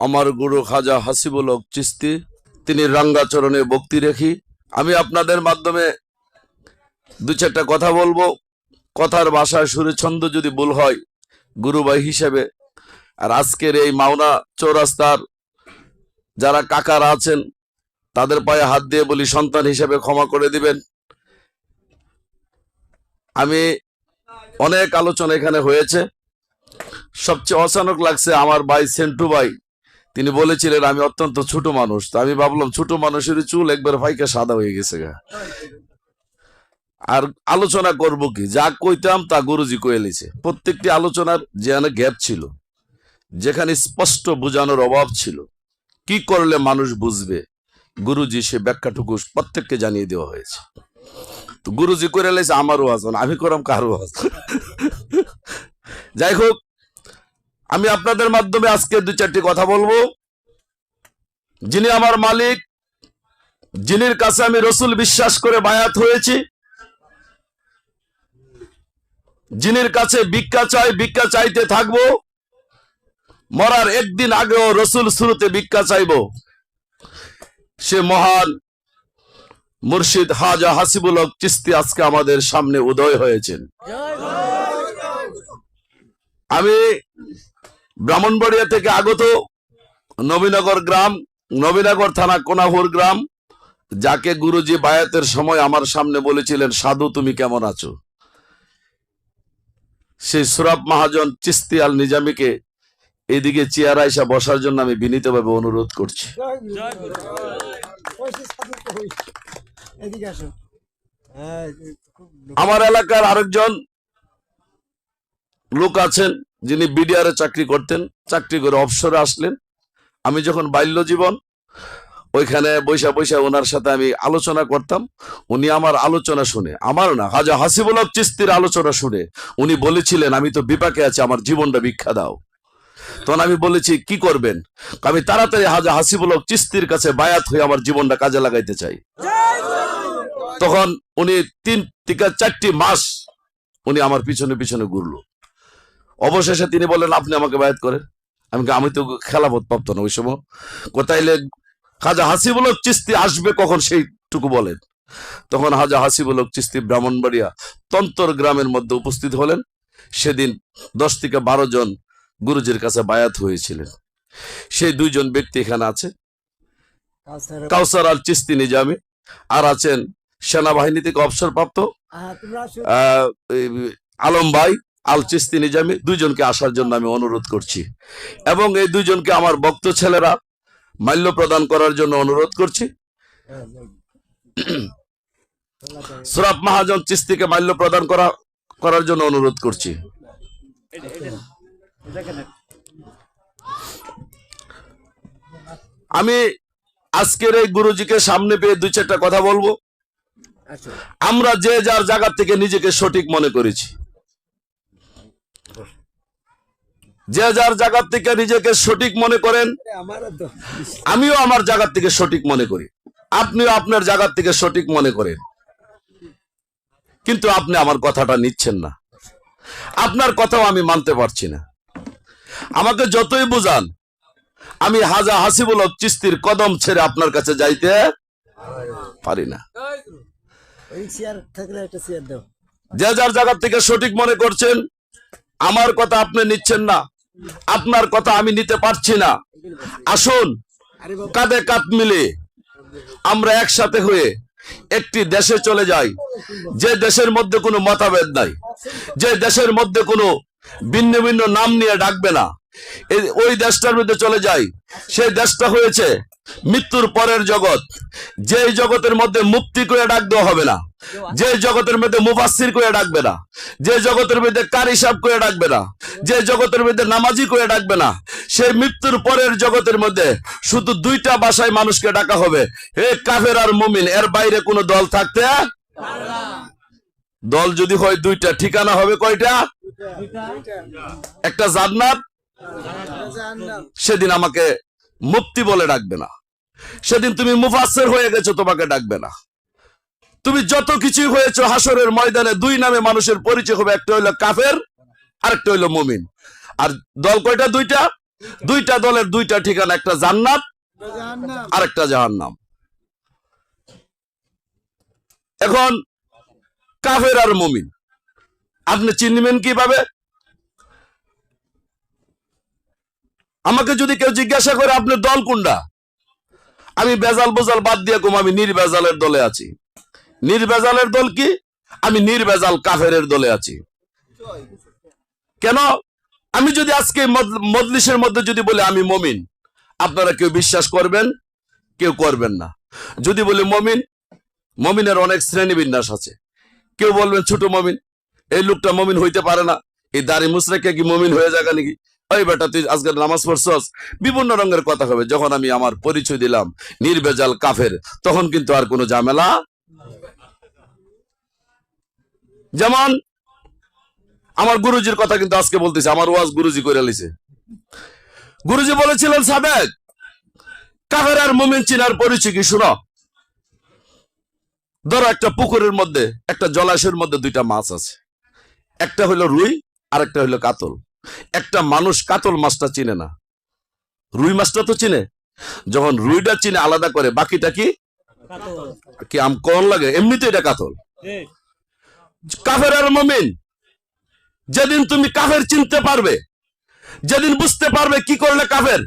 আমার গুরু খাজা হাসিবুল হক চিশতি, তিনি রাঙ্গাচরণে ভক্তি রেখি। আমি আপনাদের মাধ্যমে দু চারটা কথা বলবো। কথার ভাষায় সুরে ছন্দ যদি ভুল হয় গুরু ভাই হিসেবে, আর আজকের এই মাওনা চৌরাস্তার যারা কাকারা আছেন তাদের পায়ে হাত দিয়ে বলি সন্তান হিসেবে ক্ষমা করে দিবেন। আমি অনেক আলোচনা এখানে হয়েছে, সবচেয়ে অচানক লাগছে আমার ভাই সেন্টু ভাই, তিনি বলেছিলেন আমি অত্যন্ত ছোট মানুষ। তো আমি ভাবলাম ছোট মানুষের চুল একবার ভাইকে সাদা হয়ে গেছে গা, আর আলোচনা করব কি, যা কইতাম তা গুরুজি কয়ে লিছে। প্রত্যেকটি আলোচনার যেখানে গ্যাপ ছিল, যেখানে স্পষ্ট বোঝানোর অভাব ছিল, কি করলে মানুষ বুঝবে, গুরুজি সে ব্যাখ্যাটুকু প্রত্যেককে জানিয়ে দেওয়া হয়েছে। তো গুরুজি করে লাইছে আমারও আছেন, আমি করাম কারো আছে। যাই হোক, আমি আপনাদের মাধ্যমে আজকে দু চারটি কথা বলবো। যিনি আমার মালিক, যিনির কাছে আমি রসুল বিশ্বাস করে বায়াত হয়েছি, যিনির কাছে ভিক্ষা চাই, ভিক্ষা চাইতে থাকবো, মরার একদিন আগেও রসুল শুরুতে ভিক্ষা চাইব, সে মহান মুর্শিদ খাজা হাসিবুল হক চিশতি আজকে আমাদের সামনে উদয় হয়েছেন। আমি ব্রাহ্মণবাড়িয়া থেকে আগত, নবীনগর গ্রাম, নবীনগর থানা কোনাহুর গ্রাম, যাকে গুরুজি বায়াতের সময় আমার সামনে বলেছিলেন সাধু তুমি কেমন আছো, সেই সুরাব মহাজন চিশতি আল নিজামীকে এইদিকে চেয়ারে এসে বসার জন্য আমি বিনীতভাবে অনুরোধ করছি। আমার এলাকার আরেকজন লোক আছেন যিনি বিডিআরে চাকরি করতেন, চাকরি করে অবসরে আসলেন। আমি যখন বাল্য জীবন ওইখানে বৈশা বৈশা ওনার সাথে আমি আলোচনা করতাম। উনি আমার আলোচনা শুনে, আমার না খাজা হাসিবুল হক চিশতির আলোচনা শুনে উনি বলেছিলেন আমি তো বিপাকে আছি, আমার জীবনটা ভিক্ষা দাও। তখন আমি বলেছি কি করবেন, আমি তাড়াতাড়ি খাজা হাসিবুল হক চিশতির কাছে বায়াত হয়ে আমার জীবনটা কাজে লাগাইতে চাই। তখন উনি 3 থেকে 4টি মাস উনি আমার পিছনে পিছনে ঘুরলো। অবশেষে তিনি বললেন আপনি আমাকে বায়াত করেন। আমি তো খেলাফত প্রাপ্ত না ওই সময়। কোথাইলে খাজা হাসিবুল হক চিশতি আসবে কখন সেইটুকু বলেন। তখন খাজা হাসিবুল হক চিশতি ব্রাহ্মণবাড়িয়া তন্তর গ্রামের মধ্যে উপস্থিত হলেন। সেদিন 10 থেকে 12 জন গুরুজির কাছে বায়াত হয়েছিলেন। সেই 2 জন ব্যক্তি এখানে আছে, কাউসার আল চিশতি নিজামী, আর আছেন সেনাবাহিনী থেকে অবসরপ্রাপ্ত আলম ভাই আল চিশতি নিজামী। 2 জনকে আসার জন্য আমি অনুরোধ করছি, এবং এই 2 জনকে আমার ভক্ত ছেলেরা মাল্য প্রদান করার জন্য অনুরোধ করছি। সুরাব মহাজন চিশতিকে মাল্য প্রদান করার জন্য অনুরোধ করছি। আমি আজকের এই গুরুজিকে সামনে পেয়ে 2-4টা কথা বলবো। আমরা যে যার জায়গা থেকে নিজেকে সঠিক মনে করেছি, যে যার জায়গা থেকে নিজেকে সঠিক মনে করেন, আমিও আমার জায়গা থেকে সঠিক মনে করি, আপনিও আপনার জায়গা থেকে সঠিক মনে করেন, কিন্তু আপনি আমার কথাটা নিচ্ছেন না, আপনার কথাও আমি মানতে পারছি না। আমাকে যতই বুঝান, আমি খাজা হাসিবুল হক চিশতির কদম ছেড়ে আপনার কাছে যাইতে পারি না। যে যার জায়গা থেকে সঠিক মনে করছেন, আমার কথা আপনি নিচ্ছেন না, আপনার কথা আমি নিতে পারছি না। আসুন কাঁধে কাঁধ মিলে আমরা একসাথে হয়ে একটি দেশে চলে যাই, যে দেশের মধ্যে কোনো মতভেদ নাই, যে দেশের মধ্যে কোনো ভিন্ন ভিন্ন নাম নিয়ে ডাকবে না। ওই দেশটার মধ্যে চলে যাই, সেই দেশটা হয়েছে মৃত্যুর পরের জগৎ। যে জগতের মধ্যে মুক্তি করে ডাক দেওয়া হবে না, যে জগতের মধ্যে মুফাসসির করে ডাকবে না, যে জগতের মধ্যে কারি সাহেব করে ডাকবে না, যে জগতের মধ্যে নামাজি করে ডাকবে না, সেই মৃত্যুর পরের জগতের মধ্যে শুধু 2টা ভাষায় মানুষকে ডাকা হবে, হে কাফের আর মুমিন। এর বাইরে কোনো দল থাকতে, দল যদি হয় 2টা, ঠিকানা হবে কয়টা? একটা জান্নাত। সেদিন আমাকে মুফতি বলে ডাকবে না, সেদিন তুমি মুফাসসির হয়ে গেছো, তোমাকে ডাকবে না। তুমি যত কিছুই হয়েছো, হাসরের ময়দানে 2 নামে মানুষের পরিচয় হবে, একটা হইলো কাফের আর একটা হইলো মুমিন। আর দল কয়টা? 2টা। দুইটা দলের দুইটা ঠিকানা, একটা জান্নাত আর একটা জাহান্নাম। এখন কাফের আর মুমিন আপনি চিনবেন কিভাবে? আমাকে যদি কেউ জিজ্ঞাসা করে আপনার দল কোনটা, আমি বেজাল বোজাল বাদ দিয়ে কম আমি নির্বেজালের দলে আছি। নির্বেজালের দল কি? আমি নির্বেজাল কাফেরের দলে আছি। কেন? আমি যদি আজকে মজলিসের মধ্যে যদি বলি আমি মুমিন, আপনারা কেউ বিশ্বাস করবেন, কেউ করবেন না। যদি বলি মুমিন, মুমিনের অনেক শ্রেণী বিন্যাস আছে। কেউ বলবেন ছোট মুমিন, এই লোকটা মুমিন হইতে পারে না, এই দাড়ি মুসরেকে কি মুমিন হয়ে যাবে নাকি? ওই বেটা তুই আজকে নামাজ পড়ছস, বিভিন্ন রঙের কথা হবে। যখন আমি আমার পরিচয় দিলাম নির্বেজাল কাফের, তখন কিন্তু আর কোনো ঝামেলা। যেমন আমার গুরুজির কথা কিন্তু আজকে বলতেছে, আমার ওয়াজ গুরুজি করে লিছে। গুরুজি বলেছিলেন সাবেক কাফের আর মুমিন চিনার পরিচয় কি শুনো। ধরো একটা পুকুরের মধ্যে, একটা জলাশয়ের মধ্যে দুইটা মাছ আছে, একটা হইলো রুই আর একটা হইলো কাতল। একটা মানুষ কাতল মাছটা চিনে না, রুই মাছটা তো চিনে। যখন রুইটা চিনে আলাদা করে, বাকিটা কি কি আম কোন লাগে, এমনিতে এটা কাতল। কাফের আর মুমিন, যেদিন তুমি কাফের চিনতে পারবে, যেদিন বুঝতে পারবে কি করলে কাফের,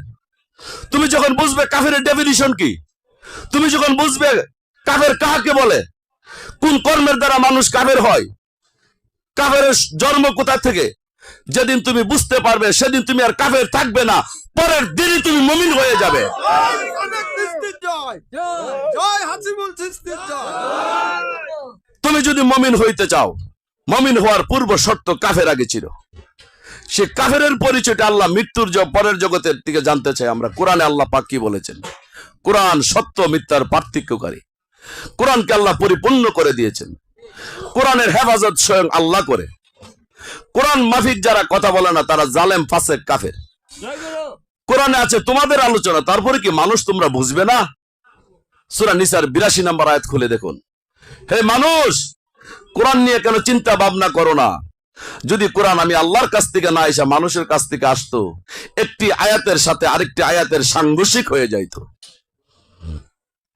তুমি যখন বুঝবে কাফের ডেফিনিশন কি, তুমি যখন বুঝবে কাফের কাকে বলে, কোন কর্মের দ্বারা মানুষ কাফের হয়, কাফের জন্ম কোথা থেকে, যেদিন তুমি বুঝতে পারবে সেদিন তুমি আর কাফের থাকবে না, পরের দিনই তুমি মুমিন হয়ে যাবে। তুমি যদি মুমিন হইতে চাও, মুমিন হওয়ার পূর্ব শর্ত কাফের আগে ছিল। সে কাফেরের পরিচয়টা আল্লাহ মৃত্যুর পরের জগতের দিকে জানতে চাই আমরা। কোরআনে আল্লাহ পাক কি বলেছেন? কোরআন সত্য মিথ্যার পার্থক্যকারী। কোরআনকে আল্লাহ পরিপূর্ণ করে দিয়েছেন। কোরআনের হেফাজত স্বয়ং আল্লাহ করে। কোরআন মাফিক যারা কথা বলে না তারা জালেম, ফাসেক, কাফের। কোরআনে আছে তোমাদের আলোচনা, তারপরে কি মানুষ তোমরা বুঝবে না? সূরা নিসার 82 নম্বর আয়াত খুলে দেখুন। হে মানুষ, কোরআন নিয়ে কেন চিন্তা ভাবনা করো না? যদি কোরআন আমি আল্লাহর কাছ থেকে না এসে মানুষের কাছ থেকে আসতো, একটি আয়াতের সাথে আরেকটি আয়াতের সাংঘর্ষিক হয়ে যাইতো।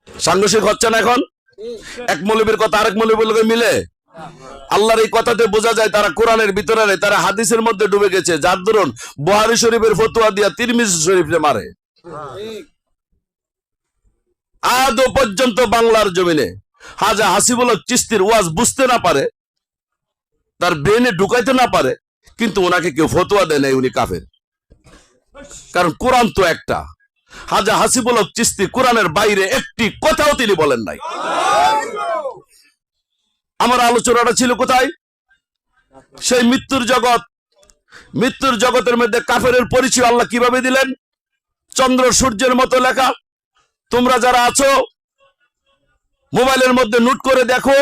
সাংঘর্ষিক হচ্ছে না এখন? এক মৌলবীর কথা আরেক মৌলবীর লগে মিলে? আল্লাহর এই কথাতে বোঝা যায় তারা কোরআনের ভিতরে নেই, তারা হাদিসের মধ্যে ডুবে গেছে। যার দরুন বুখারী শরীফের ফতোয়া দিয়া তিরমিজি শরীফে মারে। আদৌ পর্যন্ত বাংলার জমিনে হাজা হাসিবুল হক চিশতির ওয়াজ বুঝতে না পারে, তার ব্রেনে ঢুকাইতে না পারে, কিন্তু ওনাকে কেউ ফতোয়া দেয় নাই উনি কাফের। কারণ কোরআন তো একটা। হাজা হাসিবুল হক চিশতি কোরআনের বাইরে একটি কথাও তিনি বলেন নাই। আমার আলোচনাটা ছিল কোথায়? সেই মৃত্যুর জগৎ। মৃত্যুর জগতের মধ্যে কাফেরের পরিচয় আল্লাহ কিভাবে দিলেন? চন্দ্র সূর্যের মতো লেখা। তোমরা যারা আছো মোবাইলের মধ্যে নোট করে দেখো,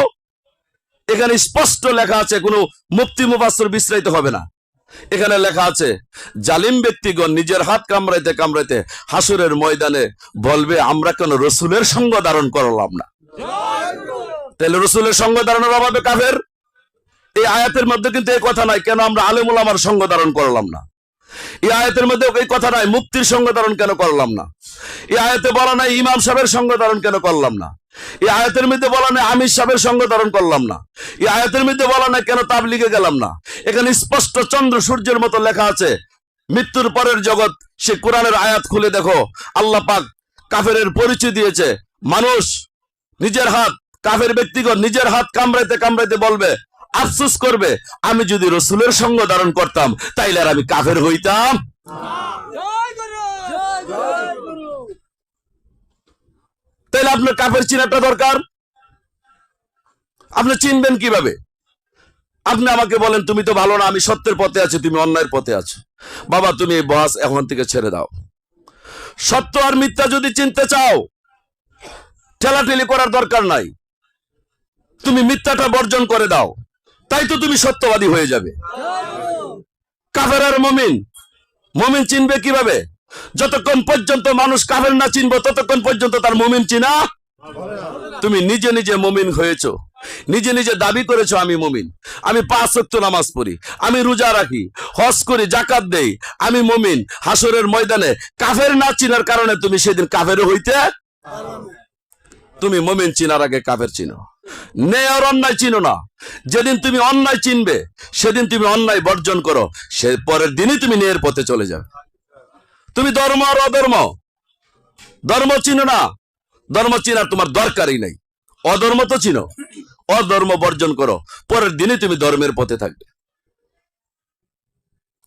এখানে স্পষ্ট লেখা আছে, কোনো মুফতি মুফাসসির বিস্তারিত হবে না। এখানে লেখা আছে জালিম ব্যক্তিগণ নিজের হাত কামড়াইতে কামড়াইতে হাসরের ময়দানে বলবে আমরা কেন রসুলের সঙ্গ ধারণ করলাম না। তাহলে রসুলের সঙ্গ ধারণের অভাবে কাফের। এই আয়াতের মধ্যে কিন্তু এই কথা নাই কেন আমরা আলেম উলামার সঙ্গ ধারণ করলাম না। এই আয়াতের মধ্যে এই কথা নাই মুফতির সঙ্গ ধারণ কেন করলাম না। এই আয়াতে বলা নাই ইমাম সাহেবের সঙ্গ ধারণ কেন করলাম না। এই আয়াতের মধ্যে বলা নাই আমির সাহেবের সঙ্গ ধারণ করলাম না। এই আয়াতের মধ্যে বলা নাই কেন তাবলিগে গেলাম না। এখানে স্পষ্ট চন্দ্র সূর্যের মতো লেখা আছে মৃত্যুর পরের জগৎ। সে কোরআনের আয়াত খুলে দেখো, আল্লাহ পাক কাফেরের পরিচয় দিয়েছে। মানুষ নিজের হাত, কাফের ব্যক্তিগণ নিজের হাত কামড়াইতে কামড়াইতে বলবে, আফসোস করবে আমি যদি রসুলের সঙ্গ ধারণ করতাম তাইলে আর আমি কাফের হইতাম। তাইলে আপনার কাফের চিনাটা দরকার। আপনি চিনবেন কিভাবে? আপনি আমাকে বলেন তুমি তো ভালো না, আমি সত্যের পথে আছি, তুমি অন্যায়ের পথে আছো। বাবা তুমি এই বহাস এখন থেকে ছেড়ে দাও। সত্য আর মিথ্যা যদি চিনতে চাও, ঠেলাঠেলি করার দরকার নাই। তুমি মিথ্যাটা বর্জন করে দাও, তাই তো তুমি সত্যবাদী হয়ে যাবে। কাফের আর মুমিন, মুমিন চিনবে কিভাবে? যতক্ষণ পর্যন্ত মানুষ কাফের না চিনবে ততক্ষণ পর্যন্ত তার মুমিন চিনা তুমি নিজে নিজে মুমিন হয়েছো, নিজে নিজে দাবি করেছো আমি মুমিন, আমি 5 ওয়াক্ত নামাজ পড়ি, আমি রোজা রাখি, হজ করি, যাকাত দেই, আমি মুমিন। হাসরের ময়দানে কাফের না চিনার কারণে তুমি সেদিন কাফের হইতে, তুমি মুমিন চিনার আগে কাফের চিনো। ন্যায় আর অন্যায় চিনো না। যেদিন তুমি অন্যায় চিনবে সেদিন তুমি অন্যায় বর্জন করো, সে পরের দিনই তুমি ন্যায়ের পথে চলে যাবে। তুমি ধর্ম আর অধর্ম, ধর্ম চিনো না, ধর্ম চিনার তোমার দরকারই নাই। অধর্ম তো চিনো, অধর্ম বর্জন করো, পরের দিনে তুমি ধর্মের পথে থাকবে।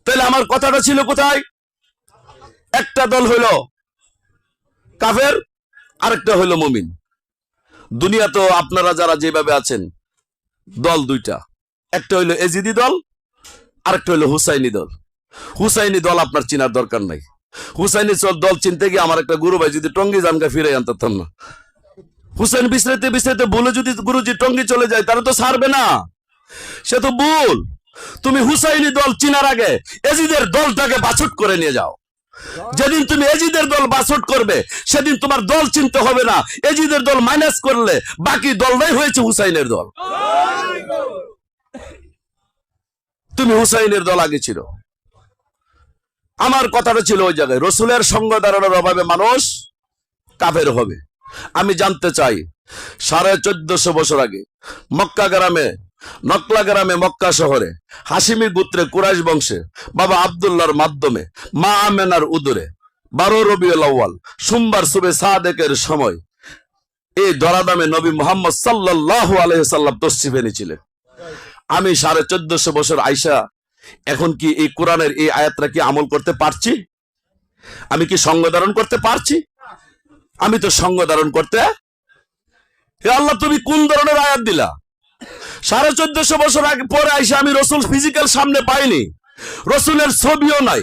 তাহলে আমার কথাটা ছিল কোথায়? একটা দল হইল কাফের, আরেকটা হইল মুমিন। দুনিয়া তো আপনারা যারা যেভাবে আছেন, দল দুইটা, একটা হইল এজিদি দল, আরেকটা হইল হুসাইনি দল। হুসাইনি দল আপনার চিনার দরকার নাই। হুসাইনি দল চিনতে গিয়ে আমার একটা গুরু ভাই যদি টঙ্গি জানকা ফিরে আনতাম না। হুসাইন বিশ্রাইতে বিশ্রাইতে বলে যদি গুরুজি টঙ্গি চলে যায় তারা তো ছাড়বে না, সে তো ভুল। তুমি হুসাইনি দল চিনার আগে এজিদের দলটাকে বাছুট করে নিয়ে যাও। যেদিন তুমি এজিদের দল বাছুট করবে সেদিন তোমার দল চিনতে হবে না। এজিদের দল মাইনাস করলে বাকি দলটাই হয়েছে হুসাইনের দল। তুমি হুসাইনের দল আগে ছিল। আমার কথাটা ছিল ওই জায়গায়, রসুলের সঙ্গ ধারণের অভাবে মানুষ কাফের হবে। আমি জানতে চাই 1450 বছর আগে মক্কা গ্রামে, নকলা গ্রামে, মক্কা শহরে হাসিমি গোত্রে কুরাইশ বংশে বাবা আব্দুল্লাহর মাধ্যমে মা আমেনার উদরে 12 রবিউল আউয়াল সোমবার সুবে সাদেকের সময় এই দরাদামে নবী মুহাম্মদ সাল্লাল্লাহু আলাইহি সাল্লাম তশরিফ এনেছিলেন। আমি 1450 বছর আইসা এখন কি এই কোরআনের এই আয়াতটা কি আমল করতে পারছি? আমি কি সঙ্গ ধারণ করতে পারছি? আমি তো সঙ্গ ধারণ করতে, হে আল্লাহ তুমি কোন ধরনের আয়াত দিলা? 1450 বছর আগে পরে আইসা আমি রসুল ফিজিক্যাল সামনে পাইনি, রসুলের ছবিও নাই,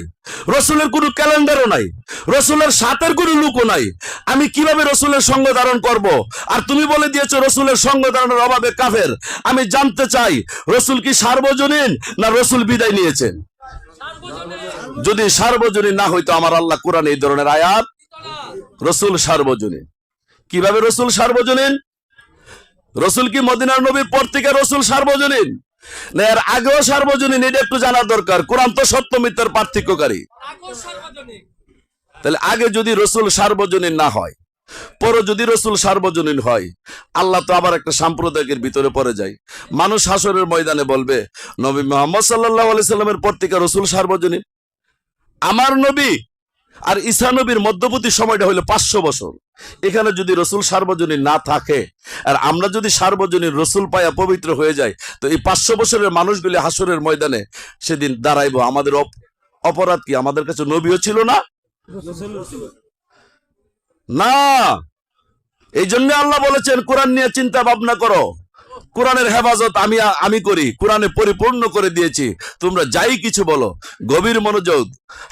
রসুলের কোনো ক্যালেন্ডারও নাই, রসুলের সাথের কোনো লুকও নাই। আমি কিভাবে রসুলের সঙ্গ ধারণ করব? আর তুমি বলে দিয়েছো রসুলের সঙ্গ ধারণের অভাবে কাফের। আমি জানতে চাই রসুল কি সার্বজনীন না রসুল বিদায় নিয়েছেন? যদি সার্বজনীন না হইতো আমার আল্লাহ কোরআন এই ধরনের আয়াত। রসুল সার্বজনীন। কিভাবে রসুল সার্বজনীন? রসুল কি মদিনার নবীর পর থেকে রসুল সার্বজনীন না এর আগেও সার্বজনীন? এটা একটু জানার দরকার। কোরআন তো সত্য মিথ্যার পার্থক্যকারী। তাহলে আগে যদি রসুল সার্বজনীন না হয়, পরে যদি রসুল সার্বজনীন হয়, আল্লাহ তো আবার একটা সাম্প্রদায়িকের ভিতরে পড়ে যায়। মানুষ হাসরের ময়দানে বলবে নবী মুহাম্মদ সাল্লাল্লাহু আলাইহি সাল্লামের পর থেকে রসুল সার্বজনীন। আমার নবী আর ঈসা নবীর মধ্যবর্তী সময়টা হলো 500 বছর। এখানে যদি রসুল সার্বজনীন না থাকে আর আমরা যদি সার্বজনীন রসুল পায়া পবিত্র হয়ে যায়, তো এই 500 বছরের মানুষগুলি হাসরের ময়দানে সেদিন দাঁড়াইবো। আমাদের অপরাধ কি? আমাদের কাছে নবীও ছিল না? না। এই জন্য আল্লাহ বলেছেন কোরআন নিয়ে চিন্তা ভাবনা করো। কোরআনের হেফাজত আমি করি, কোরআনে পরিপূর্ণ করে দিয়েছি। তোমরা যাই কিছু বলো, গভীর মনোযোগ,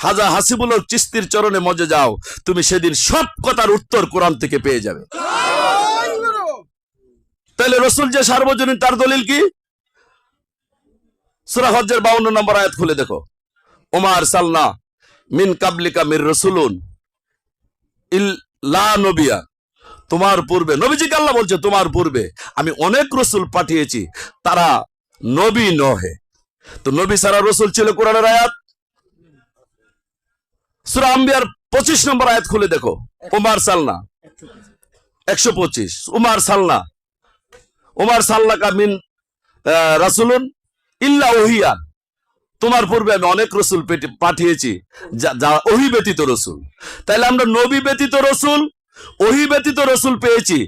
হাজা হাসিবুল হক চিশতির চরণে মজে যাও, তুমি সেদিন সব কথার উত্তর কোরআন থেকে পেয়ে যাবে। তাহলে রসুল যে সার্বজনীন তার দলিল কি? সূরা হজ্জের 52 নম্বর আয়াত খুলে দেখো। ওমার সালনা মিন কাবলিকা মির রাসূলুন ইল্লা নবিয়া, তোমার পূর্বে, নবীজিকে আল্লাহ বলছে তোমার পূর্বে আমি অনেক রসুল পাঠিয়েছি, তারা নবী নহে। তো নবী ছাড়া রসুল ছিল কোরআনের আয়াত। সূরা আম্বিয়ার 25 নম্বর আয়াত খুলে দেখো। ওমার সালনা 125, ওমার সাল্লাকা মিন রাসূলুন ইল্লা ওহিয়া, তোমার পূর্বে আমি অনেক রসুল পাঠিয়েছি যা ওহী ব্যতীত রসুল। তাহলে আমরা নবী ব্যতীত রসুল, ওহী ব্যতীত রসুল পেয়েছি।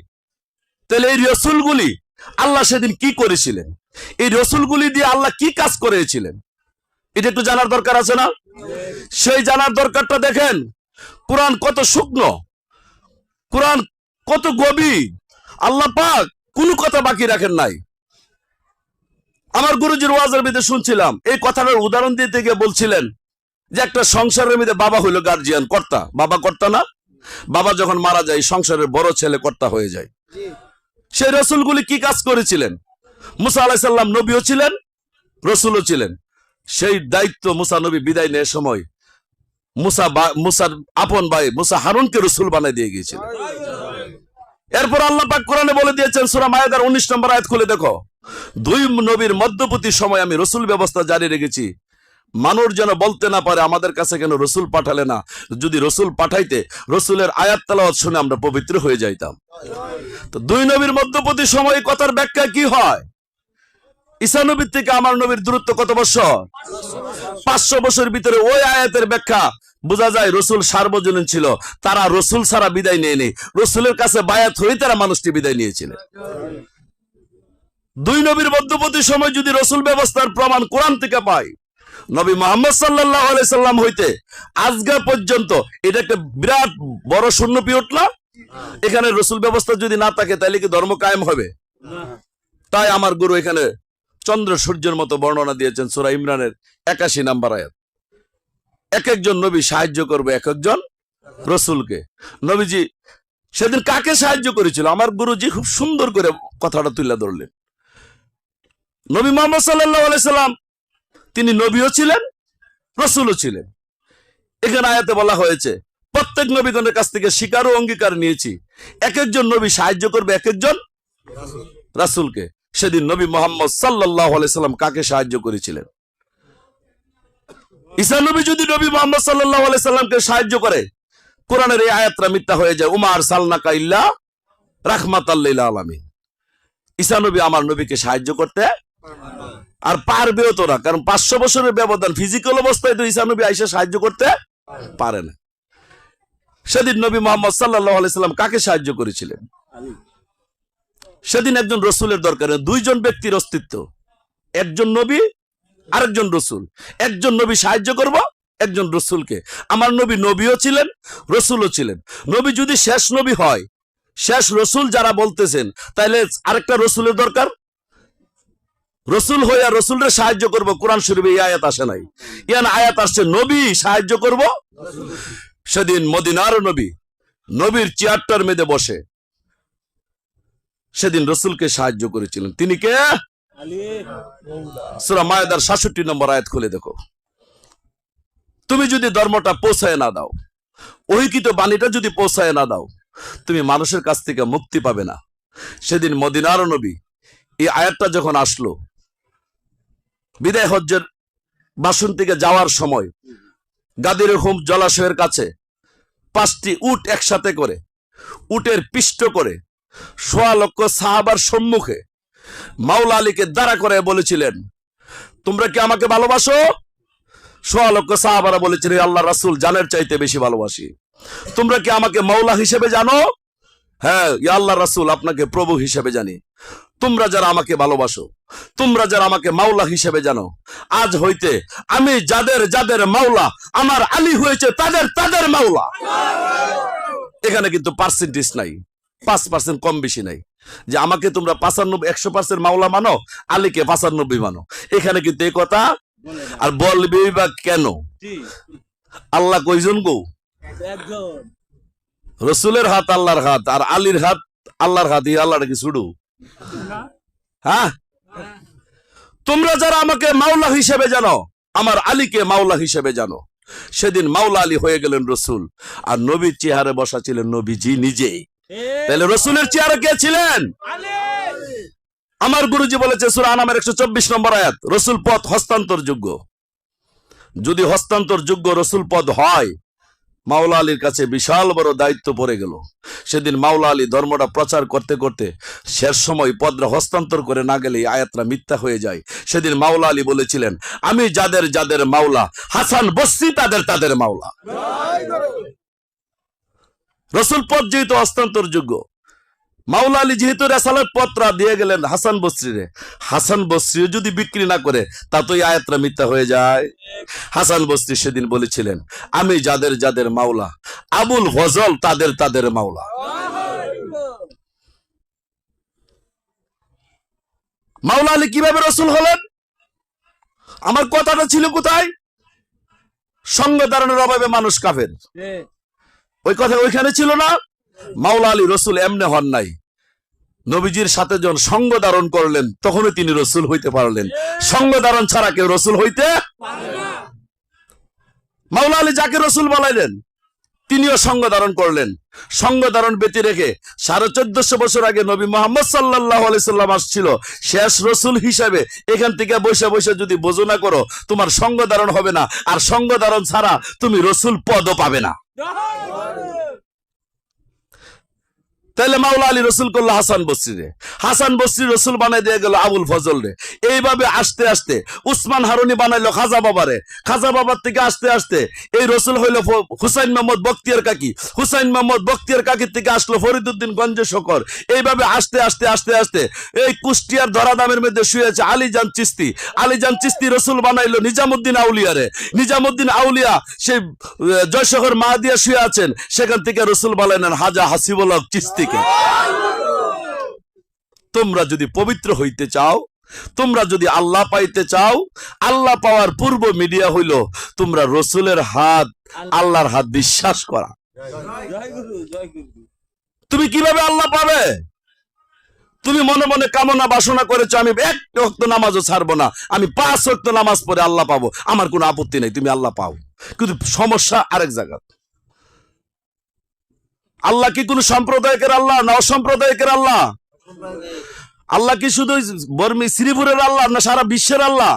তাহলে এই রসুলগুলি আল্লাহ সেদিন কি করেছিলেন? এই রসুলগুলি দিয়ে আল্লাহ কি কাজ করেছিলেন? এটা একটু জানার দরকার আছে না? সেই জানার দরকারটা দেখেন। কোরআন কত শুকনো, কোরআন কত গভীর। আল্লাহ পাক কোনো কথা বাকি রাখেন নাই। আমার গুরুজির ওয়াজের মধ্যে শুনছিলাম, এই কথাটার উদাহরণ দিতে গিয়ে বলছিলেন যে একটা সংসারের মধ্যে বাবা হইলো গার্জিয়ান, কর্তা। বাবা কর্তা না? বাবা যখন মারা যায় সংসারের বড় ছেলে কর্তা হয়ে যায়। সেই রসুলগুলি কি কাজ করেছিলেন? মুসা আলাইহিস সালাম নবীও ছিলেন, রসুলও ছিলেন। সেই দায়িত্ব মুসা নবী বিদায় নেওয়ার সময় মুসার আপন ভাই মুসা হারুনকে রসুল বানাই দিয়ে গিয়েছিলেন। এরপর আল্লাহ পাক কোরআনে বলে দিয়েছেন সূরা মায়েদার 19 নম্বর আয়াত খুলে দেখো, দুই নবীর মধ্যবর্তী সময় আমি রসুল ব্যবস্থা জারি রেখেছি, মানুষ যেন বলতে না পারে আমাদের কাছে কেন রসুল পাঠালে না, যদি রসুল পাঠাইতে রসুলের আয়াত তেলাওয়াত শুনে আমরা পবিত্র হয়ে যাইতাম। তো দুই নবীর মধ্যবর্তী সময় কথার ব্যাখ্যা কি হয়? ঈসা নবীর থেকে আমার নবীর দূরত্ব কত বছর? 500 বছর ভিতরে ওই আয়াতের ব্যাখ্যা বোঝা যায় রসুল সার্বজনীন ছিল, তারা রসুল ছাড়া বিদায় নেয়নি, রসুলের কাছে বায়াত হয়ে তারা মানুষটি বিদায় নিয়েছিলেন। দুই নবীর মধ্যবর্তী সময় যদি রসুল ব্যবস্থার প্রমাণ কোরআন থেকে পাই, নবী মুহাম্মদ সাল্লাল্লাহু আলাইহি সাল্লাম হইতে আজগা পর্যন্ত এটা একটা বিরাট বড় শূন্যপি উঠল। এখানে রসুল ব্যবস্থা যদি না থাকে তাহলে কি ধর্ম কায়েম হবে? তাই আমার গুরু এখানে চন্দ্র সূর্যের মতো বর্ণনা দিয়েছেন সূরা ইমরানের 81 নম্বর আয়াত। এক একজন নবী সাহায্য করবে এক একজন রসুলকে। নবীজি সেদিন কাকে সাহায্য করেছিল? আমার গুরুজি খুব সুন্দর করে কথাটা তুলে ধরলেন। নবী মুহাম্মদ সাল্লাল্লাহু আলাইহি সাল্লাম তিনি নবীও ছিলেন, রসুলও ছিলেন। এখানে আয়াতে বলা হয়েছে প্রত্যেক নবীগণের কাছ থেকে স্বীকার ও অঙ্গীকার নিয়েছি, এক একজন নবী সাহায্য করবে এক একজন রাসূলকে। সেদিন নবী মুহাম্মদ সাল্লাল্লাহু আলাইহি সাল্লাম কাকে সাহায্য করেছিলেন? ঈসা নবী যদি নবী মুহাম্মদ সাল্লাল্লাহু আলাইহি সাল্লামকে সাহায্য করে, কোরআনের এই আয়াতটা মিথ্যা হয়ে যায়। উমা আরসালনাকা ইল্লা রাহমাতাল লিল আলামিন। ঈসা নবী আমার নবীকে সাহায্য করতে আর পারবেও তো না, কারণ 500 বছরের ব্যবধান, ফিজিক্যাল অবস্থায় তো ঈসা নবী আইসা সাহায্য করতে পারে না। সেদিন নবী মুহাম্মদ সাল্লাল্লাহু আলাইহি সাল্লাম কাকে সাহায্য করেছিলেন? সেদিন একজন রসুলের দরকার, দুইজন ব্যক্তির অস্তিত্ব, একজন নবী আরেকজন রসুল। একজন নবী সাহায্য করব একজন রসুলকে। আমার নবী নবীও ছিলেন, রসুলও ছিলেন। নবী যদি শেষ নবী হয়, শেষ রসুল যারা বলতেছেন, তাহলে আরেকটা রসুলের দরকার। রসুল হইয়া রসুলের সাহায্য করব, কোরআন শরীফে এই আয়াত আসে নাই। ইয়ান আয়াত আসছে নবী সাহায্য করব। সেদিন মদিনার নবী নবীর চেয়ারটার মেঝে বসে সেদিন রসুলকে সাহায্য করেছিলেন। তিনি কে? সূরা মায়েদার 66 নম্বর আয়াত খুলে দেখো। তুমি যদি ধর্মটা পৌঁছায় না দাও, ওহিকৃত বাণীটা যদি পৌঁছায় না দাও, তুমি মানুষের কাছ থেকে মুক্তি পাবে না। সেদিন মদিনার নবী এই আয়াতটা যখন আসলো, বিদায় হজ্জের বাসন থেকে যাওয়ার সময় গাদির হুম জলাশয়ের কাছে 5টি উট একসাথে করে, উটের পিষ্ট করে 1.25 লক্ষ সাহাবার সম্মুখে মাওলা আলীকে দাঁড়া করে বলেছিলেন, তোমরা কি আমাকে ভালোবাসো? 1.25 লক্ষ সাহাবারা বলেছিলেন, আল্লাহ রাসূল জানের চাইতে বেশি ভালোবাসি। তোমরা কি আমাকে মাওলা হিসেবে জানো? হ্যাঁ ইয়া আল্লাহ রাসূল, আপনাকে প্রভু হিসেবে জানি। তোমরা যারা আমাকে ভালোবাসো, তোমরা যারা আমাকে মাওলা হিসেবে জানো, আজ হইতে আমি যাদের যাদের মাওলা আমার আলী হয়েছে তাদের তাদের মাওলা। এখানে কিন্তু পার্সেন্টেজ নাই, 5% কম বেশি নাই যে আমাকে তোমরা 100% মাওলা মানো, আলীকে 95 মানো। এখানে কিন্তু এই কথা আর বলবে বা কেন? আল্লাহ কয়জন গো? রসুলের হাত আল্লাহর হাত, আর আলীর হাত আল্লাহর হাত। এই আল্লাহটা কি ছুড়ু? হ্যাঁ, তোমরা যারা আমাকে মাওলা হিসেবে জানো, আমার আলীকে মাওলা হিসেবে জানো। সেদিন মাওলা আলী হয়ে গেলেন রসুল, আর নবীর চেহারে বসা ছিলেন নবীজি নিজেই। তাহলে রসুলের চেহারা কে ছিলেন? আমার গুরুজি বলেছে সূরা আনামের 124 নম্বর আয়াত, রসুল পদ হস্তান্তর যোগ্য। যদি হস্তান্তর যোগ্য রসুল পদ হয়, মাওলা আলীর কাছে বিশাল বড় দায়িত্ব পড়ে গেল। সেদিন মাওলা আলী ধর্মটা প্রচার করতে করতে শেষ সময় পদরা হস্তান্তর করে না গেলে আয়াতটা মিথ্যা হয়ে যায়। সেদিন মাওলা আলী বলেছিলেন, আমি যাদের যাদের মাওলা, হাসান বসরি তাদের তাদের মাওলা। রসুল পদ যেহেতু হস্তান্তর যোগ্য, মাওলা আলী যেহেতু রেসালাত পত্রা দিয়ে গেলেন হাসান বসরিরে, হাসান বসরি যদি বিক্রি না করে তা তো এই আয়াতটা মিথ্যা হয়ে যায়। হাসান বসরি সেদিন বলেছিলেন, আমি যাদের যাদের মাওলা, আবুল ফজল তাদের তাদের মাওলা। মাওলা আলী কিভাবে রসুল হলেন? আমার কথাটা ছিল কোথায়? সঙ্গ ধারণের অভাবে মানুষ কাফের, ওই কথা ওইখানে ছিল না। মাওলা আলী রসুল এমনি হন নাই, নবীজির সাথে যখন সঙ্গ ধারণ করলেন তখনই তিনি রসুল হইতে পারলেন। সঙ্গ ধারণ ছাড়া কেউ রসুল হইতে। মাওলা আলী যাকে রসুল বলাইলেন তিনিও সঙ্গ ধারণ করলেন। সঙ্গ ধারণ ব্যতি রেখে 1450 বছর আগে নবী মুহাম্মদ সাল্লাল্লাহু আলাইহি সাল্লাম আসছিল শেষ রসুল হিসাবে। এখান থেকে বসে বসে যদি বোঝো না করো, তোমার সঙ্গ ধারণ হবে না, আর সঙ্গ ধারণ ছাড়া তুমি রসুল পদও পাবে না। তাহলে মাওলা আলী রসুল করলো হাসান বসরি রে, হাসান বসরি রসুল বানাই দিয়ে গেল আবুল ফজল রে। এইভাবে আস্তে আস্তে উসমান হারুনি বানাইলো খাজা বাবারে, খাজা বাবার থেকে আস্তে আস্তে এই রসুল হইলো হুসাইন মোহাম্মদ বখতিয়ার কাকি, হুসাইন মোহাম্মদ বখতিয়ার কাকির থেকে আসলো ফরিদউদ্দিন গঞ্জে শকর। এইভাবে আস্তে আস্তে আস্তে আস্তে এই কুষ্টিয়ার ধরাধামের মধ্যে শুয়েছে আলীজান চিস্তি, আলীজান চিস্তি রসুল বানাইলো নিজামুদ্দিন আউলিয়ারে, নিজামুদ্দিন আউলিয়া সেই জয়শহর মাহাদিয়া শুয়ে আছেন, সেখান থেকে রসুল বানাইলেন হাজা হাসিবুল হক চিস্তি। তোমরা যদি পবিত্র হইতে চাও, তোমরা যদি আল্লাহ পাইতে চাও, আল্লাহ পাওয়ার পূর্ব মিডিয়া হইল তোমরা রসুলের হাত, আল্লাহর হাত বিশ্বাস করা। তুমি কিভাবে আল্লাহ পাবে? তুমি মনে মনে কামনা বাসনা করেছো আমি এক ওয়াক্ত নামাজও ছাড়বো না, আমি 5 ওয়াক্ত নামাজ পড়ে আল্লাহ পাবো, আমার কোনো আপত্তি নেই, তুমি আল্লাহ পাও। কিন্তু সমস্যা আরেক জায়গা। আল্লাহ কি কোন সম্প্রদায়কের আল্লাহ না অসাম্প্রদায়িকের আল্লাহ? আল্লাহ কি শুধু বর্মি শ্রীপুরের আল্লাহ না সারা বিশ্বের আল্লাহ?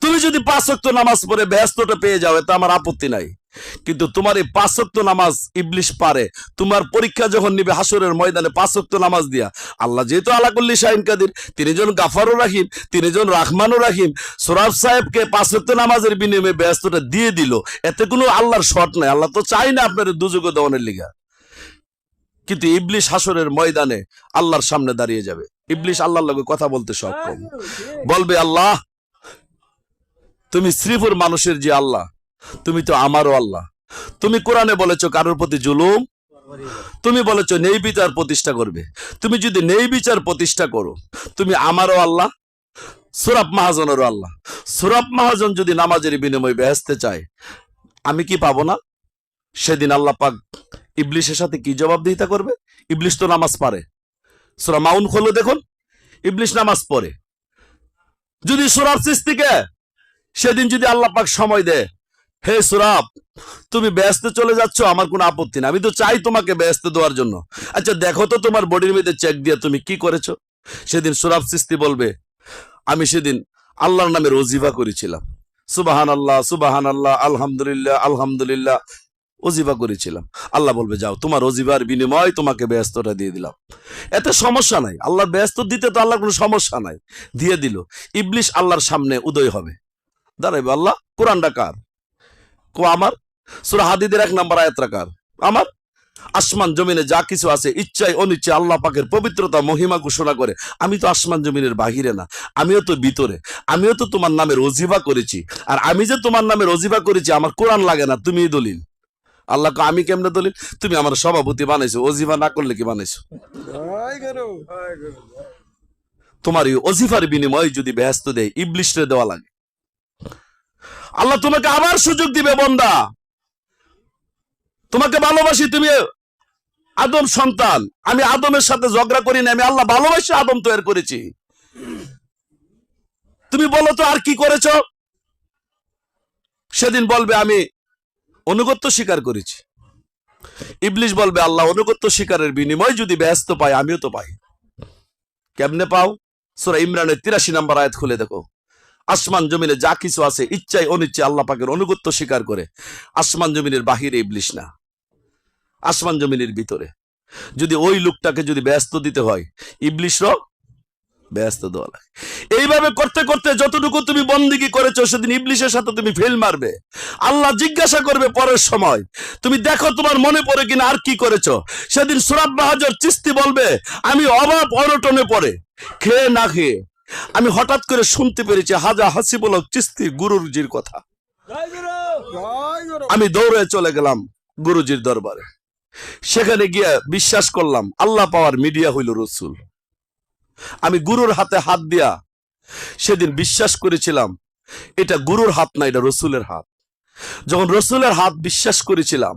তুমি যদি 5 ওয়াক্ত নামাজ পড়ে বেহেশতটা পেয়ে যাও, এতে আমার আপত্তি নাই। কিন্তু তোমার এই 5 ওয়াক্ত নামাজ ইবলিশ পারে। তোমার পরীক্ষা যখন নিবে হাসরের ময়দানে 5 ওয়াক্ত নামাজ দিয়া, আল্লাহ যেহেতু আলা কুল্লি শাইইন কাদির, তিনি জন গাফারুর রাহিম, তিনি জন রাহমানুর রাহিম, সোরাব সাহেবকে 5 ওয়াক্ত নামাজের বিনিময়ে বেহেশতটা দিয়ে দিল। এতে কোনো আল্লাহর শর্ট নাই, আল্লাহ তো চাই না আপনার দুজকে দেওয়ানের লিগা। কিন্তু ইবলিশ হাসরের ময়দানে আল্লাহর সামনে দাঁড়িয়ে যাবে। ইবলিশ আল্লাহর লগে কথা বলতে সক্ষম, বলবে আল্লাহ তুমি শ্রীপুর মানুষের যে আল্লাহ, তুমি তো আমারও আল্লাহ। তুমি কোরআনে বলেছো কারোর প্রতি জুলুম, তুমি বলেছো ন্যায় বিচার প্রতিষ্ঠা করবে। তুমি যদি ন্যায় বিচার প্রতিষ্ঠা করো, তুমি আমারও আল্লাহ, সুরাব মাহাজনেরও আল্লাহ। সুরাব মাহাজন যদি নামাজের বিনিময়ে বেহেশতে চায়, আমি কি পাবো না? সেদিন আল্লাহ পাক ইবলিশের সাথে কি জবাবদিহিতা করবে? ইবলিশ তো নামাজ পারে, সূরা মাউন খোলো দেখুন, ইবলিশ নামাজ পড়ে। যদি সুরাব চিস্তিকে সেদিন যদি আল্লাহ পাক সময় দেয়, হে সুরাব তুমি বেহেশতে চলে যাচ্ছ, আমার কোনো আপত্তি না, আমি তো চাই তোমাকে বেহেশতে দেওয়ার জন্য। আচ্ছা দেখো তো তোমার বডির মধ্যে চেক দিয়ে তুমি কি করেছো। সেদিন সুরাব চিস্তি বলবে আমি সেদিন আল্লাহর নামে ওজিফা করেছিলাম, সুবহানাল্লাহ সুবহানাল্লাহ আলহামদুলিল্লাহ আলহামদুলিল্লাহ ওজিফা করেছিলাম। আল্লাহ বলবে যাও, তোমার ওজিফার বিনিময় তোমাকে বেহেশতটা দিয়ে দিলাম। এতে সমস্যা নাই, আল্লাহর বেহেশত দিতে তো আল্লাহর কোনো সমস্যা নাই, দিয়ে দিল। ইবলিশ আল্লাহর সামনে উদয় হবে, দাঁড়াইবে, আল্লাহ কোরআনটা কার? কো আমার। সূরা হাদীদের 1 নম্বর আয়াতটা কার? আমার। আসমান জমিনে যা কিছু আছে ইচ্ছায় অনিচ্ছায় আল্লাহ পাকের পবিত্রতা মহিমা ঘোষণা করে। আমি তো আসমান জমিনের বাহিরে না, আমিও তো ভিতরে, আমিও তো তোমার নামের ওজিফা করেছি। আর আমি যে তোমার নামের ওজিফা করেছি আমার কোরআন লাগে না, তুমি দলিল। আল্লাহ আমি কেমনে দলিল? তুমি আমার সভাপতি বানাইছো, ওজিফা না করলে কি বানাইছো? তোমার এই ওজিফার বিনিময়ে যদি বেহেশত দেয়, ইবলিশরে দেওয়া লাগে। আল্লাহ তোমাকে আবার সুযোগ দিবে, বন্দা তোমাকে ভালোবাসি, তুমি আদম সন্তান, আমি আদমের সাথে ঝগড়া করি না, আমি আল্লাহ ভালোবাসি আদম তৈরি করেছি। তুমি বলো তো আর কি করেছো? সেদিন বলবে আমি অনুগত্য স্বীকার করেছি। ইবলিশ বলবে আল্লাহ অনুগত্য স্বীকারের বিনিময় যদি বেহেশত পাই, আমিও তো পাই। কেমনে পাও? সূরা ইমরানের 83 নম্বর আয়াত খুলে দেখো। আসমান জমিনে যা কিছু আছে ইচ্ছায় অনিচ্ছায় আল্লাহ পাকের অনুগত্য স্বীকার করে। আসমান জমিনের বাহিরে ইবলিশ না, আসমান জমিনের ভিতরে। যদি ওই লোকটাকে যদি বেহেশত দিতে হয়, ইবলিশরও বেহেশত দেওয়া লাগে। এইভাবে করতে করতে যতটুকু তুমি বন্দিগি করেছো, সেদিন ইবলিশের সাথে তুমি ফেল মারবে। আল্লাহ জিজ্ঞাসা করবে পরের সময়, তুমি দেখো তোমার মনে পড়ে কিনা আর কি করেছো। সেদিন সুরাব বাহাজুর চিস্তি বলবে আমি অভাব অনটনে পড়ে খেয়ে না খেয়ে আমি হঠাৎ করে শুনতে পেরেছি হাজা হাসিবুল হক চিস্তি গুরুজির কথা। আমি দৌড়ে চলে গেলাম গুরুজির দরবারে। সেখানে গিয়ে বিশ্বাস করলাম আল্লাহ পাওয়ার মিডিয়া হইল রসুল। আমি গুরুর হাতে হাত দিয়া সেদিন বিশ্বাস করেছিলাম এটা গুরুর হাত না, এটা রসুলের হাত। যখন রসুলের হাত বিশ্বাস করেছিলাম,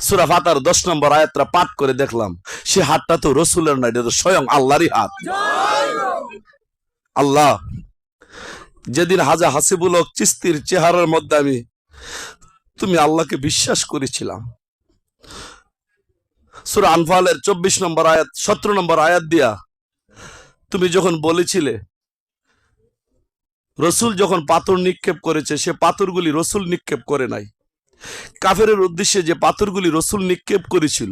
সূরা ফাতিহার 10 নম্বর আয়াতটা পাঠ করে দেখলাম সে হাতটা তো রসুলের না, এটা তো স্বয়ং আল্লাহরই হাত। আল্লাহ যেদিন হাজা হাসিবুল হক চিস্তির চেহারার মধ্যে আমি তুমি আল্লাহকে বিশ্বাস করেছিলাম। সূরা আনফালের 24 নম্বর আয়াত 17 নম্বর আয়াত দিয়া তুমি যখন বলেছিলে রসুল যখন পাথর নিক্ষেপ করেছে, সে পাথরগুলি রসুল নিক্ষেপ করে নাই, কাফেরের উদ্দেশ্যে যে পাথরগুলি রসুল নিক্ষেপ করেছিল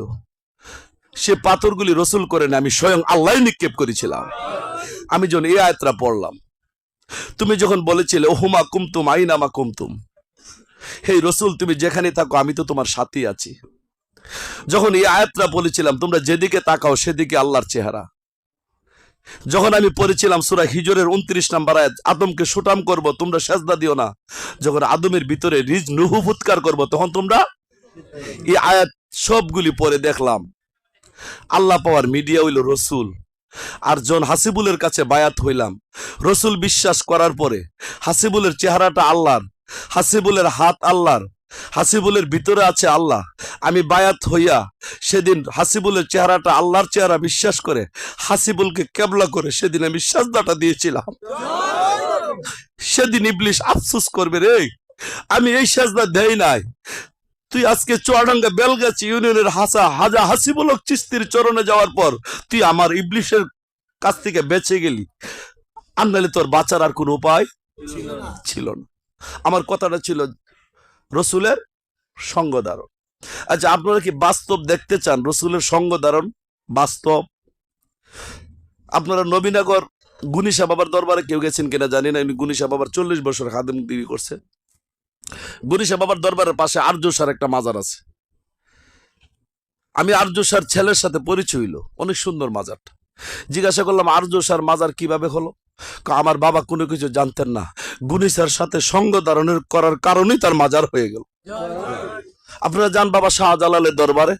সে পাথরগুলি রসুল করে না, আমি স্বয়ং আল্লাহ নিক্ষেপ করেছিলাম। আমি যখন এই আয়াতটা পড়লাম, তুমি যখন বলেছিলে ওহুমা কুমতুম আইনামা কুমতুম, হে রসুল তুমি যেখানে থাকো আমি তো তোমার সাথে আছি। যখন এই আয়াতটা বলেছিলাম তোমরা যেদিকে তাকাও সেদিকে আল্লাহর চেহারা। যখন আমি পড়েছিলাম সূরা হিজরের 29 নম্বর আয়াত, আদমকে সুটাম করব তোমরা সেজদা দিও না, যখন আদমের ভিতরে রিজ নুহু ফুৎকার করব তখন তোমরা, এই আয়াত সবগুলি পড়ে দেখলাম আল্লাহ পাওয়ার মিডিয়া হইল রসুল। আর জন হাসিবুলের কাছে বায়াত হইলাম, রসুল বিশ্বাস করার পরে হাসিবুলের চেহারাটা আল্লাহর, হাসিবুলের হাত আল্লাহর, হাসিবুলের ভিতরে আছে আল্লাহ। আমি বায়াত হইয়া সেদিন হাসিবুলের চেহারাটা আল্লাহর চেহারা বিশ্বাস করে হাসিবুলকে কেবলা করে সেদিন আমি সাজদাটা দিয়েছিলাম। সেদিন ইবলিশ আফসোস করবে, রে আমি এই সাজদা দেই নাই, তুই আজকে চুয়াডাঙ্গা বেলগাছি ইউনিয়নের হাজা হাসিবুলক চিস্তির চরণে যাওয়ার পর তুই আমার ইবলিশের কাছ থেকে বেঁচে গেলি, আর নাহলে তোর বাঁচার আর কোন উপায় ছিল না। আমার কথাটা ছিল রসুলের সঙ্গ ধারণ। আচ্ছা, আপনারা কি বাস্তব দেখতে চান রসুলের সঙ্গ ধারণ বাস্তব? আপনারা নবীনগর গুনিশা বাবার দরবারে কেউ গেছেন কিনা জানি না, গুনিশা বাবার 40 বছর খাদেমগিরি করছে। গুনিশা বাবার দরবারের পাশে আরজোসার একটা মাজার আছে। আমি আরজোসার ছেলের সাথে পরিচয় হইল, অনেক সুন্দর মাজারটা। জিজ্ঞাসা করলাম আরজোসার মাজার কিভাবে হলো? আমার বাবা কোনো কিছু জানতেন না, গুনিশার সাথে সঙ্গ ধারণের করার কারণেই তার মাজার হয়ে গেল। আপনারা জান বাবা শাহজালালের দরবারে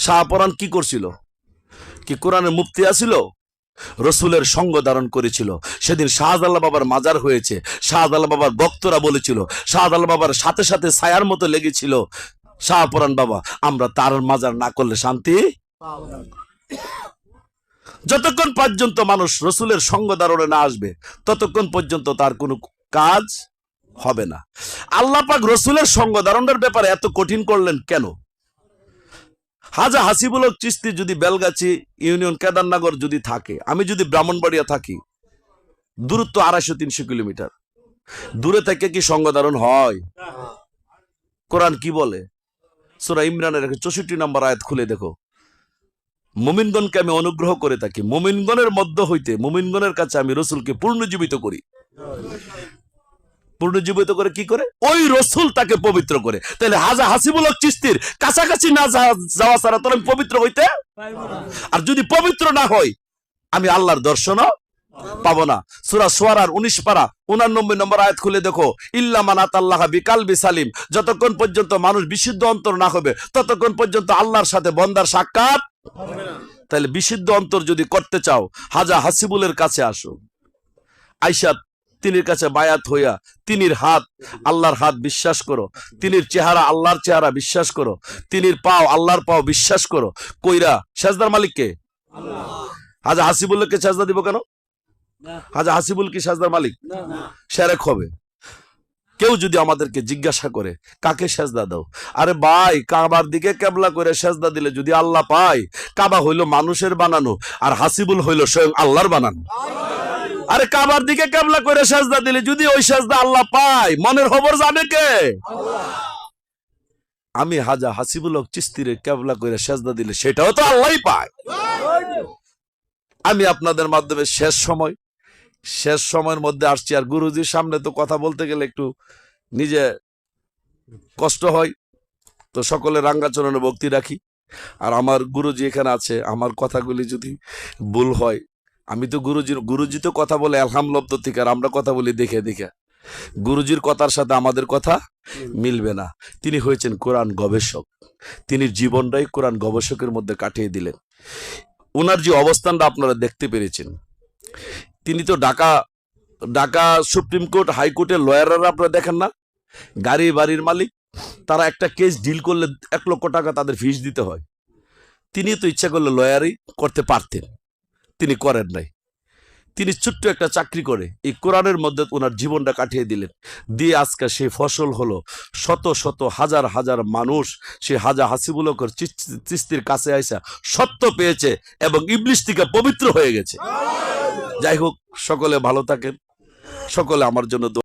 শাহপরাণ কি করছিল? কি কোরআনের মুফতি আছিল? রসুলের সঙ্গ ধারণ করেছিল। সেদিন শাহজালাল বাবার মাজার হয়েছে। শাহজালাল বাবার ভক্তরা বলেছিল, শাহজালাল বাবার সাথে সাথে ছায়ার মতো লেগেছিল শাহপরাণ বাবা, আমরা তার মাজার না করলে শান্তি। যতক্ষণ পর্যন্ত মানুষ রসুলের সঙ্গ ধারণে না আসবে ততক্ষণ পর্যন্ত তার কোনো কাজ হবে না। আল্লাহ পাক রসুলের সঙ্গ ধারণের ব্যাপারে এত কঠিন করলেন কেন? হাজা হাসিবুল হক চিস্তি যদি বেলগাছি ইউনিয়ন কেদারনগর যদি থাকে, আমি যদি ব্রাহ্মণবাড়িয়া থাকি, দূরত্ব 250-300 কিলোমিটার, দূরে থেকে কি সঙ্গ ধারণ হয়? কোরআন কি বলে? সূরা ইমরানের 64 নম্বর আয়াত খুলে দেখো, মুমিনগণকে আমি অনুগ্রহ করে থাকি, মুমিনগণের মধ্য হইতে মুমিনগণের কাছে আমি রসুলকে পুনর্জীবিত করি। পুনর্জীবিত করে কি করে? ওই রসুল তাকে পবিত্র করে। তাহলে হাজা হাসিবুল হক চিস্তির কাছাকাছি না যাওয়া ছাড়া তোর আমি পবিত্র হইতে, আর যদি পবিত্র না হয় আমি আল্লাহর দর্শনও পাবো না। সূরা শুআরার 19 পারা 89 নম্বর আয়াত খুলে দেখো, ইল্লা মান আতাল্লাহা বিকালবি সালিম, যতক্ষণ পর্যন্ত মানুষ বিশুদ্ধ অন্তর না হবে ততক্ষণ পর্যন্ত আল্লাহর সাথে বান্দার সাক্ষাৎ হবে না। তাহলে বিশুদ্ধ অন্তর যদি করতে চাও হাজা হাসিবুলের কাছে আসো, আয়েশা তিনির কাছে বায়াত হইয়া তিনির হাত আল্লাহর হাত বিশ্বাস করো, তিনির চেহারা আল্লাহর চেহারা বিশ্বাস করো, তিনির পাও আল্লাহর পাও বিশ্বাস করো। কইরা সেজদার মালিক কে? আল্লাহ। হাজা হাসিবুলকে সেজদা দিব কেন? হাজা হাসিবুল কি সেজদার মালিক? শিরক হবে। কেউ যদি আমাদেরকে জিজ্ঞাসা করে কাকে সেজদা দাও, আরে ভাই কাবার দিকে কেবলা করে সেজদা দিলে যদি আল্লাহ পায়, কাবা হইল মানুষের বানানো আর হাসিবুল হইল স্বয়ং আল্লাহর বানানো। আরে কাবার দিকে কেবলা করে সেজদা দিলে যদি ওই সেজদা আল্লাহ পায়, মনের খবর জানে কে? আল্লাহ। আমি হাজা হাসিবুল হক চিস্তিরে কেবলা করে সেজদা দিলে সেটাও তো আল্লাহই পায়। আমি আপনাদের মাধ্যমে শেষ সময়ের মধ্যে আসছি, আর গুরুজির সামনে তো কথা বলতে গেলে একটু নিজে কষ্ট হয়, তো সকলে রাঙ্গাচরণে ভক্তি রাখি। আর আমার গুরুজি এখানে আছে, আমার কথাগুলি যদি ভুল হয়, আমি তো গুরুজি তো কথা বলে আলহামদুলিল্লাহ থেকে, আর আমরা কথা বলি দেখে দেখে, গুরুজির কথার সাথে আমাদের কথা মিলবে না। তিনি হয়েছেন কোরআন গবেষক, তিনি জীবনটাই কোরআন গবেষকের মধ্যে কাটিয়ে দিলেন। ওনার যে অবস্থানটা আপনারা দেখতে পেরেছেন, তিনি তো ঢাকা সুপ্রিম কোর্ট হাইকোর্টের লয়াররা আপনারা দেখেন না, গাড়ি বাড়ির মালিক, তারা একটা কেস ডিল করলে 1 লক্ষ টাকা তাদের ফিস দিতে হয়। তিনি তো ইচ্ছা করলে লয়ারই করতে পারতেন, তিনি করেন নাই। তিনি ছোট্ট একটা চাকরি করে এই কোরআনের মধ্যে ওনার জীবনটা কাটিয়ে দিলেন, দিয়ে আজকে সেই ফসল হলো শত শত হাজার হাজার মানুষ সে হাজা হাসিবুল হক চিস্তির কাছে আইসা সত্য পেয়েছে এবং ইবলিশ থেকে পবিত্র হয়ে গেছে। যাই হোক, সকলে ভালো থাকেন, সকলে আমার জন্য